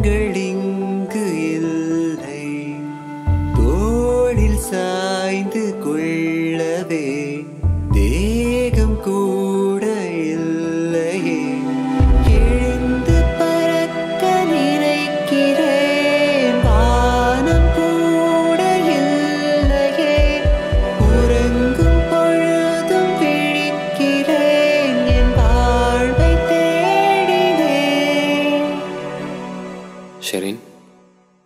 கரங்கள் இங்கு இல்லை, தோளில் சாய்ந்து கொள்ளவே தேகம் கூட இல்லையே. எழுந்து பறக்க நினைக்கிறேன், வானம் கூட இல்லையே. உறங்கும் பொழுதும் விழிக்கிறேன், என் வாழ்வை தேடினேன். ஷெரின்,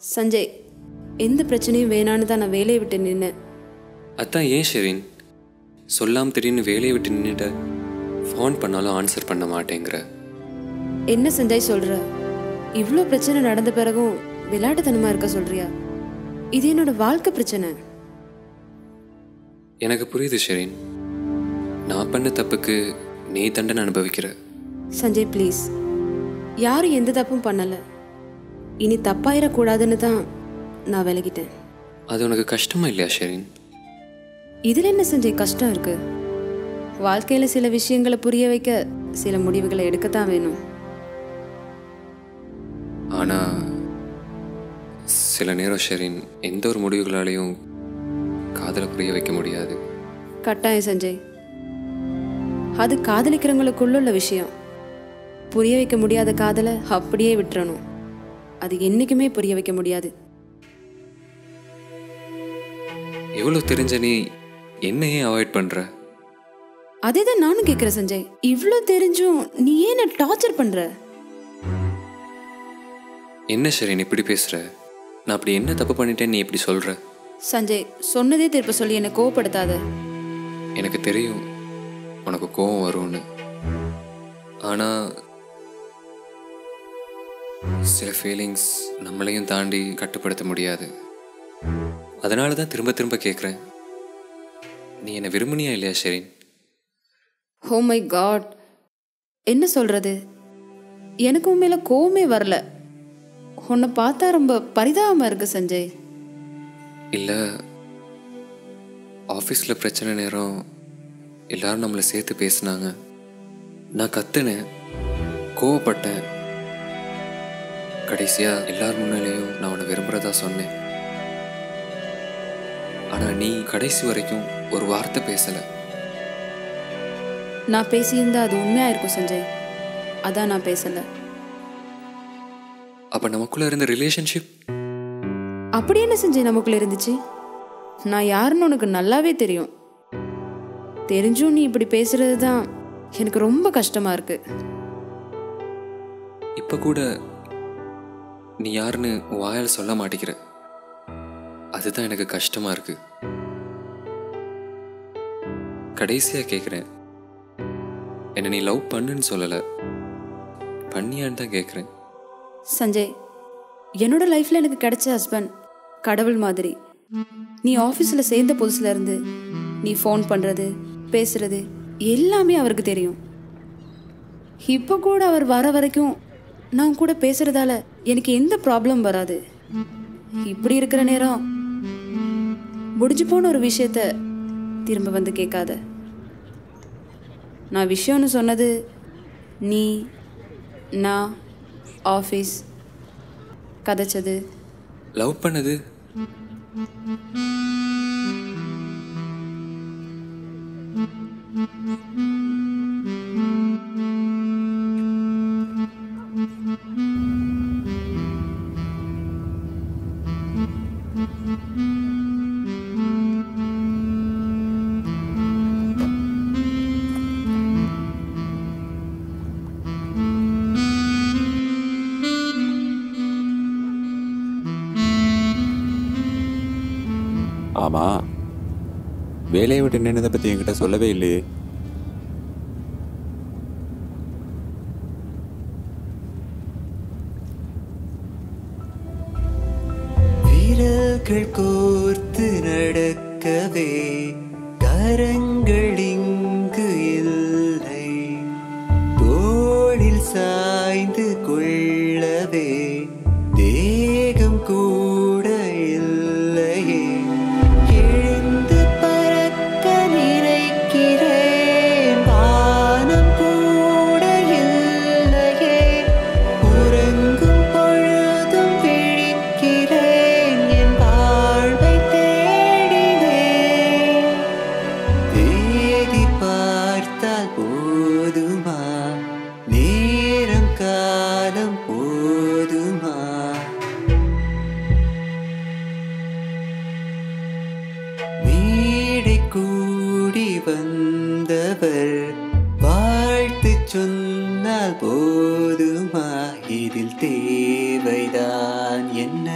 சஞ்சய், எந்த பிரச்சனையும் வேணான்னு தான் நான் வேலையை விட்டு நின்னேன். அதான் ஏன் ஷெரின் சொல்லாமல் திடீர்னு வேலையை விட்டு நின்றுட்ட? ஃபோன் பண்ணாலும் ஆன்சர் பண்ண மாட்டேங்கிற. என்ன சஞ்சய் சொல்ற? இவ்வளோ பிரச்சனை நடந்த பிறகும் விளையாட்டுத்தனமா இருக்க சொல்றியா? இது என்னோட வாழ்க்கை பிரச்சனை. எனக்கு புரியுது ஷெரின், நான் பண்ண தப்புக்கு நீ தண்டனை அனுபவிக்கிற. சஞ்சய் ப்ளீஸ், யாரும் எந்த தப்பும் பண்ணலை. இனி தப்பாயிடக்கூடாதுன்னு தான் நான் விலகிட்டேன். அது உனக்கு கஷ்டமா இல்லையா ஷெரின்? இதில் என்ன சஞ்சய் கஷ்டம் இருக்கு? வாழ்க்கையில் சில விஷயங்களை புரிய வைக்க சில முடிவுகளை எடுக்கத்தான் வேணும். ஆனால் சில நேரம் ஷெரின் எந்த ஒரு முடிவுகளாலையும் காதலை புரிய வைக்க முடியாது. கட்டாயம் சஞ்சய், அது காதலிக்கிறவங்களுக்குள்ள விஷயம். புரிய வைக்க முடியாத காதலை அப்படியே விட்டுறணும். அது என்றைக்குமே புரிய வைக்க முடியாது. எவ்வளோ தெரிஞ்ச நீ என்னையே அவாய்ட் பண்ணுற? அதே தான் நானும் கேட்குறேன் சஞ்சய். இவ்வளோ தெரிஞ்சும் நீ ஏன் டார்ச்சர் பண்ணுற? என்ன ஷெரின் இப்படி பேசுகிற? நான் அப்படி என்ன தப்பு பண்ணிட்டேன்னு நீ இப்படி சொல்கிற? சஞ்சய், சொன்னதே திருப்ப சொல்லி என்னை கோவப்படுத்தாத. எனக்கு தெரியும் உனக்கு கோவம் வரும்னு. ஆனால் சில ஃபீலிங்ஸ் நம்மளையும் தாண்டி கட்டுப்படுத்த முடியாது. அதனால தான் திரும்ப திரும்ப கேட்குறேன், நீ என்னை விரும்புனியா இல்லையா ஷெரின்? ஓ மை காட், என்ன சொல்கிறது? எனக்கு உண்மையில கோவமே வரல. உன்னை பார்த்தா ரொம்ப பரிதாபமாக இருக்கு சஞ்சய். இல்லை, ஆஃபீஸில் பிரச்சனை நேரம் எல்லாரும் நம்மளை சேர்த்து பேசினாங்க. நான் கத்துனேன், கோவப்பட்டேன். கடைசியாக எல்லார் முன்னாலேயும் நான் உன்னை விரும்புகிறதா சொன்னேன். ஆனால் நீ கடைசி வரைக்கும் ஒரு வார்த்தை பேசலை. நான் பேசியிருந்தா அது உண்மையாக இருக்கும் சஞ்சய். அதான் நான் பேசலை. அப்போ நமக்குள்ளே இருந்த ரிலேஷன்ஷிப் அப்படி என்ன சஞ்சய் நமக்குள்ள இருந்துச்சு? நான் யாருன்னு உனக்கு நல்லாவே தெரியும். தெரிஞ்சும் நீ இப்படி பேசுறது தான் எனக்கு ரொம்ப கஷ்டமா இருக்கு. இப்போ கூட நீ யாருன்னு வாயால் சொல்ல மாட்டேங்கிற. அதுதான் எனக்கு கஷ்டமா இருக்கு. கடைசியா கேட்குறேன், என்னை நீ லவ் பண்ணுன்னு சொல்லலை, பண்ணியான்னு தான் கேட்குறேன். சஞ்சய், என்னோட லைஃப்ல எனக்கு கிடைச்ச ஹஸ்பண்ட் கடவுள் மாதிரி. நீ ஆஃபீஸில் சேர்ந்த புதுசுல இருந்து நீ ஃபோன் பண்ணுறது, பேசுறது எல்லாமே அவருக்கு தெரியும். இப்போ கூட அவர் வர வரைக்கும் நான் கூட பேசுறதால எனக்கு எந்த ப்ராப்ளம் வராது. இப்படி இருக்கிற நேரம் முடிஞ்சு போன ஒரு விஷயத்த திரும்ப வந்து கேட்காத. நான் விஷயம்னு சொன்னது நீ, நான், ஆஃபீஸ், கதைச்சது, லவ் பண்ணது. ஆமாம், வேலையை விட்டு நின்னதை பற்றி என்கிட்ட சொல்லவே இல்லையே. விரல்கள் கோர்த்து நடக்கவே கரங்கள் இங்கு இல்லை, தோளில் சாய்ந்து கொள்ளவே தேகம் கூட இல்லையே. எழுந்து பறக்க நினைக்கிறேன், வானம் கூட இல்லையே. உறங்கும் பொழுது தேவைதான் என்ன